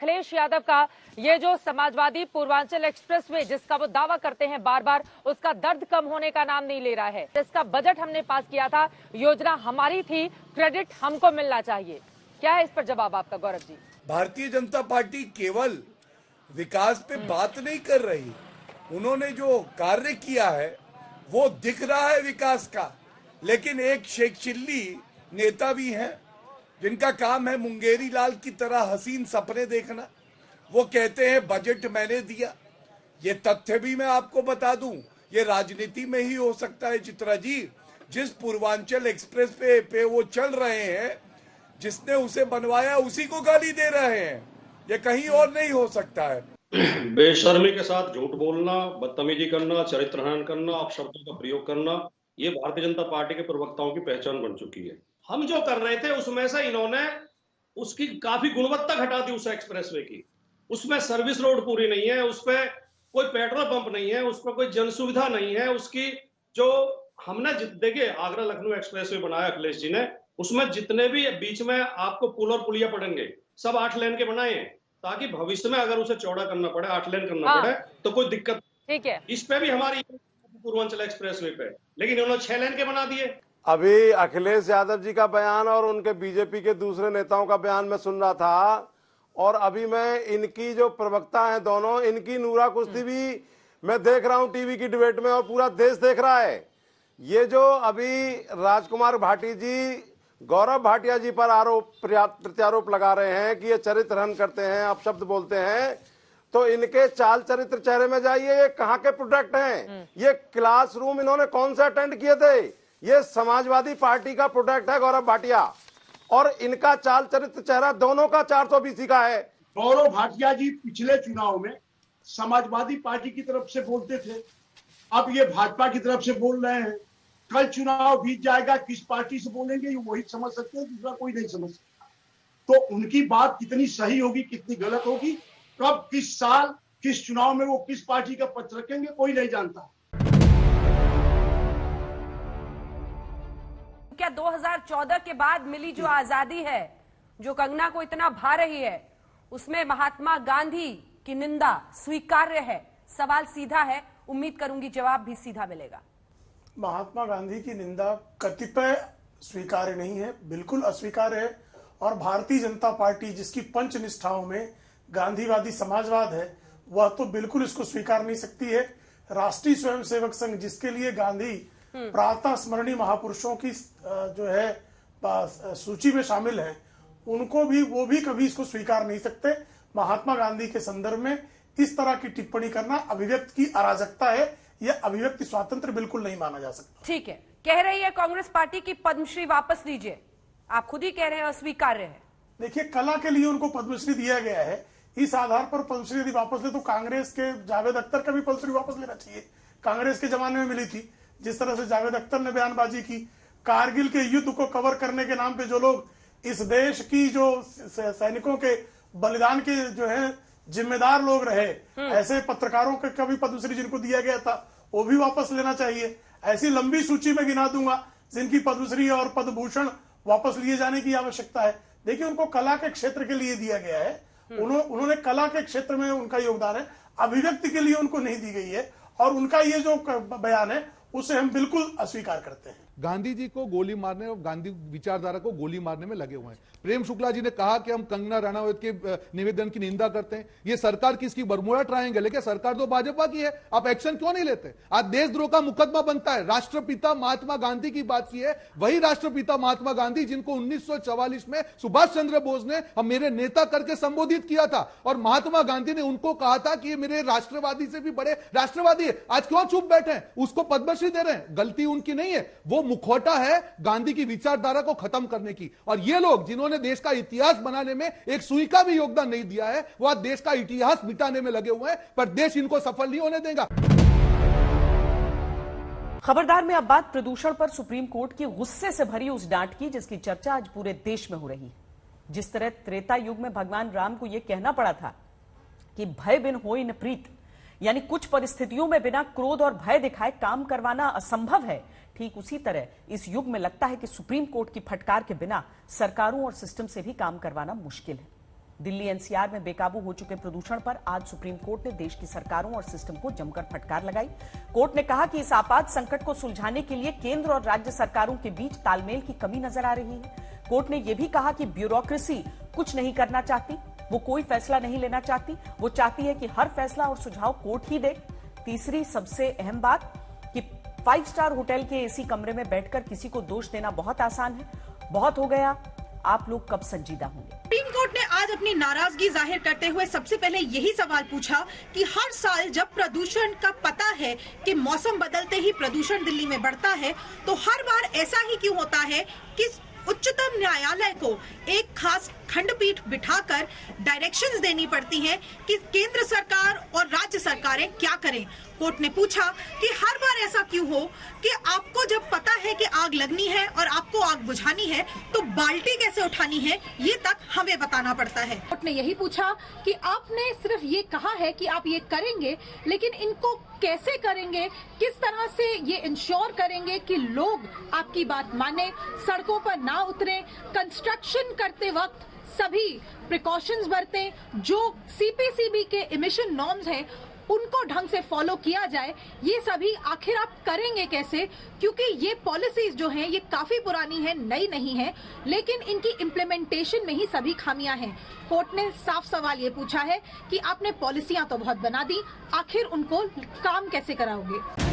अखिलेश यादव का ये जो समाजवादी पूर्वांचल एक्सप्रेसवे जिसका वो दावा करते हैं बार बार, उसका दर्द कम होने का नाम नहीं ले रहा है। इसका बजट हमने पास किया था, योजना हमारी थी, क्रेडिट हमको मिलना चाहिए। क्या है इस पर जवाब आपका गौरव जी? भारतीय जनता पार्टी केवल विकास पे बात नहीं कर रही, उन्होंने जो कार्य किया है वो दिख रहा है विकास का। लेकिन एक शेख चिल्ली नेता भी हैं जिनका काम है मुंगेरी लाल की तरह हसीन सपने देखना। वो कहते हैं बजट मैंने दिया। ये तथ्य भी मैं आपको बता दूं, ये राजनीति में ही हो सकता है चित्रा जी। जिस पूर्वांचल एक्सप्रेस पे वो चल रहे हैं, जिसने उसे बनवाया उसी को गाली दे रहे हैं। ये कहीं और नहीं हो सकता है। बेशर्मी के साथ झूठ बोलना, बदतमीजी करना, चरित्रहनन करना, अपशब्दों का प्रयोग करना, ये भारतीय जनता पार्टी के प्रवक्ताओं की पहचान बन चुकी है। हम जो कर रहे थे उसमें से इन्होंने उसकी काफी गुणवत्ता घटा दी उस एक्सप्रेसवे की। उसमें सर्विस रोड पूरी नहीं है, उस पर कोई पेट्रोल पंप नहीं है, उस पर कोई जन सुविधा नहीं है। उसकी जो हमने देखिए आगरा लखनऊ एक्सप्रेसवे बनाया अखिलेश जी ने, उसमें जितने भी बीच में आपको पुल और पुलिया पड़ेंगे सब 8 लेन के बनाए हैं, ताकि भविष्य में अगर उसे चौड़ा करना पड़े, 8 लेन करना पड़े तो कोई दिक्कत। ठीक है, इस पे भी हमारी पूर्वांचल एक्सप्रेसवे पे, लेकिन इन्होंने 6 लेन के बना दिए। अभी अखिलेश यादव जी का बयान और उनके बीजेपी के दूसरे नेताओं का बयान मैं सुन रहा था, और अभी मैं इनकी जो प्रवक्ता हैं दोनों, इनकी नूरा कुश्ती भी मैं देख रहा हूं टीवी की डिबेट में, और पूरा देश देख रहा है। ये जो अभी राजकुमार भाटी जी गौरव भाटिया जी पर प्रत्यारोप लगा रहे हैं कि ये चरित्रहनन करते हैं, अपशब्द बोलते हैं, तो इनके चाल चरित्र चेहरे में जाइए, ये कहाँ के प्रोडक्ट हैं? ये क्लासरूम इन्होंने कौन से अटेंड किए थे? ये समाजवादी पार्टी का प्रोडक्ट है गौरव भाटिया, और इनका चाल चरित्र चेहरा दोनों का 420 का है। गौरव भाटिया जी पिछले चुनाव में समाजवादी पार्टी की तरफ से बोलते थे, अब ये भाजपा की तरफ से बोल रहे हैं। कल चुनाव बीत जाएगा, किस पार्टी से बोलेंगे ये वही समझ सकते हैं, दूसरा कोई नहीं समझ सकता। तो उनकी बात कितनी सही होगी, कितनी गलत होगी, कब, किस साल, किस चुनाव में वो किस पार्टी का पक्ष रखेंगे, कोई नहीं जानता। क्या 2014 के बाद मिली जो आजादी है, जो कंगना को इतना भा रही है, उसमें महात्मा गांधी की निंदा स्वीकार्य है? सवाल सीधा है, उम्मीद करूंगी जवाब भी सीधा मिलेगा। महात्मा गांधी की निंदा कतिपय स्वीकार्य नहीं है, बिल्कुल अस्वीकार्य है। और भारतीय जनता पार्टी जिसकी पंच निष्ठाओं में गांधीवादी समाजवाद है, वह तो बिल्कुल इसको स्वीकार नहीं सकती है। राष्ट्रीय स्वयंसेवक संघ जिसके लिए गांधी प्रातः स्मरणीय महापुरुषों की जो है सूची में शामिल है, उनको भी, वो भी कभी इसको स्वीकार नहीं सकते। महात्मा गांधी के संदर्भ में इस तरह की टिप्पणी करना अभिव्यक्ति की अराजकता है, यह अभिव्यक्ति स्वातंत्र बिल्कुल नहीं माना जा सकता। ठीक है, कह रही है कांग्रेस पार्टी की पद्मश्री वापस लीजिए, आप खुद ही कह रहे हैं अस्वीकार्य है। देखिए, कला के लिए उनको पद्मश्री दिया गया है, इस आधार पर पद्मश्री यदि वापस ले तो कांग्रेस के जावेद अख्तर का भी पद्मश्री वापस लेना चाहिए। कांग्रेस के जमाने में मिली थी, जिस तरह से जावेद अख्तर ने बयानबाजी की, कारगिल के युद्ध को कवर करने के नाम पे जो लोग इस देश की जो सैनिकों के बलिदान के जो है जिम्मेदार लोग रहे, ऐसे पत्रकारों के कभी पद्मश्री जिनको दिया गया था वो भी वापस लेना चाहिए। ऐसी लंबी सूची में गिना दूंगा जिनकी पद्मश्री और पद्मभूषण वापस लिए जाने की आवश्यकता है। देखिए, उनको कला के क्षेत्र के लिए दिया गया है, उन्होंने कला के क्षेत्र में उनका योगदान है, अभिव्यक्ति के लिए उनको नहीं दी गई है, और उनका ये जो बयान है उसे हम बिल्कुल अस्वीकार करते हैं। गांधी जी को गोली मारने और गांधी विचारधारा को गोली मारने में लगे हुए हैं। प्रेम शुक्ला जी ने कहा कि हम कंगना रनावत के निवेदन की निंदा करते हैं। ये सरकार किसकी? बरमूडा ट्रायंगल है क्या? सरकार तो भाजपा की है। आप एक्शन क्यों नहीं लेते? आज देशद्रोह का मुकदमा बनता है। राष्ट्रपिता महात्मा गांधी की बात की है, वही राष्ट्रपिता महात्मा गांधी जिनको 1944 में सुभाष चंद्र बोस ने हम मेरे नेता करके संबोधित किया था, और महात्मा गांधी ने उनको कहा था कि ये मेरे राष्ट्रवादी से भी बड़े राष्ट्रवादी है। आज क्यों चुप बैठे हैं? उसको पद्मश्री दे रहे हैं। गलती उनकी नहीं है, वो मुखौटा है गांधी की विचारधारा को खत्म करने की। और ये लोग जिन्होंने देश का इतिहास बनाने में एक सुई का भी योगदान नहीं दिया है, वो आज देश का इतिहास मिटाने में लगे हुए हैं, पर देश इनको सफल नहीं होने देगा। खबरदार में अब बात प्रदूषण पर सुप्रीम कोर्ट की गुस्से से भरी उस डांट की जिसकी चर्चा आज पूरे देश में हो रही है। जिस तरह त्रेता युग में भगवान राम को यह कहना पड़ा था कि भय बिन होई न प्रीत, यानी कुछ परिस्थितियों में बिना क्रोध और भय दिखाए काम करवाना असंभव है, ठीक उसी तरह इस युग में लगता है कि सुप्रीम कोर्ट की फटकार के बिना सरकारों और सिस्टम से भी काम करवाना मुश्किल है। दिल्ली एनसीआर में बेकाबू हो चुके प्रदूषण पर आज सुप्रीम कोर्ट ने देश की सरकारों और सिस्टम को जमकर फटकार लगाई। कोर्ट ने कहा कि इस आपात संकट को सुलझाने के लिए केंद्र और राज्य सरकारों के बीच तालमेल की कमी नजर आ रही है। कोर्ट ने यह भी कहा कि ब्यूरोक्रेसी कुछ नहीं करना चाहती, वो कोई फैसला नहीं लेना चाहती, वो चाहती है कि हर फैसला और सुझाव कोर्ट ही दे। तीसरी सबसे अहम बात कि 5 स्टार होटल के एसी कमरे में बैठकर किसी को दोष देना बहुत आसान है। बहुत हो गया, आप लोग कब संजीदा होंगे? सुप्रीम कोर्ट ने आज अपनी नाराजगी जाहिर करते हुए सबसे पहले यही सवाल पूछा कि हर साल जब प्रदूषण का पता है कि मौसम बदलते ही प्रदूषण दिल्ली में बढ़ता है, तो हर बार ऐसा ही क्यों होता है कि उच्चतम न्यायालय को एक खास खंडपीठ बिठाकर डायरेक्शंस देनी पड़ती हैं कि केंद्र सरकार और राज्य सरकारें क्या करें। कोर्ट ने पूछा कि हर बार ऐसा क्यों हो कि आपको जब पता है कि आग लगनी है और आपको आग बुझानी है, तो बाल्टी कैसे उठानी है ये तक हमें बताना पड़ता है। कोर्ट ने यही पूछा कि आपने सिर्फ ये कहा है कि आप ये करेंगे, लेकिन इनको कैसे करेंगे, किस तरह से ये इंश्योर करेंगे कि लोग आपकी बात माने, सड़कों पर ना उतरें, कंस्ट्रक्शन करते वक्त सभी प्रिकॉशंस बरतें, जो सीपीसीबी के इमिशन नॉर्म्स हैं उनको ढंग से फॉलो किया जाए। ये सभी आखिर आप करेंगे कैसे, क्योंकि ये पॉलिसीज जो हैं ये काफी पुरानी हैं, नई नहीं है, लेकिन इनकी इम्प्लीमेंटेशन में ही सभी खामियां हैं। कोर्ट ने साफ सवाल ये पूछा है कि आपने पॉलिसियां तो बहुत बना दी, आखिर उनको काम कैसे कराओगे।